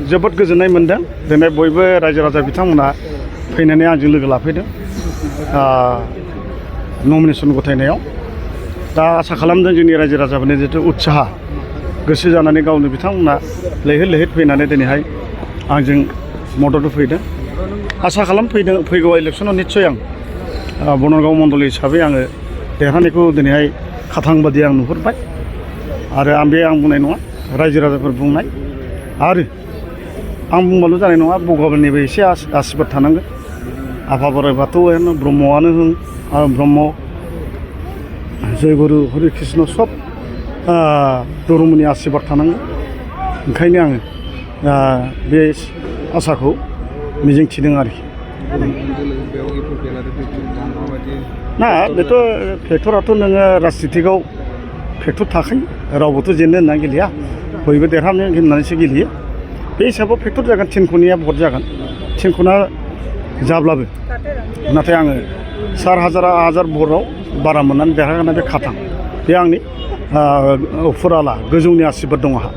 जोबोद गोजोननाय मोनदों दिनै बयबो रायजो राजा बिथांमोना फैनानै आंजों लोगो लाफैदों नमिनेसन गथायनायाव दा आसा खालामदों जोंनि रायजो राजाफोरनि जितु उत्साह गोसो जानानै गावनो बिथांमोना लैहोर लैहोर फैनानै दिनैहाय आंजों मदद होफैदों आसा फैगौ इलेक्सनाव निस्सय आं बनरगाव मण्डल हिसाबै आङो देरहानायखौ दिनैहाय खाथां बादि आं नुहुरबाय आरो आं बुंनाय नङा रायजो राजाफोर बुंनाय आरो आं बुंबाल' जानाय नङा भगबाननिबो एसे आशीर्बाद थानांगोन आफा बोराइ बाथौआनो ब्रह्मआनो होन ब्रह्म जयगुरु हरि कृष्ण सब धर्मनि आशीर्बाद थानांगोन ओंखायनो आङो बे आसाखौ मिजिंथिदों आरोखि ना बेथ' फेक्टराथ' नोङो राजनितिकआव फेक्टर थाखायो रावबोथ' जेननो होननानै गेलेया बयबो देरहानो होननानैसो गेलेयो बे हिसाबाव फेक्टर जागोन 3 खनिया भट जागोन 3 खना जाब्लाबो नाथाय आङो 4,000 भटआव बारा मोननानै देरहागोन बे खाथां बे आंनि फुराला गोजौनि आशीर्बाद दं आंहा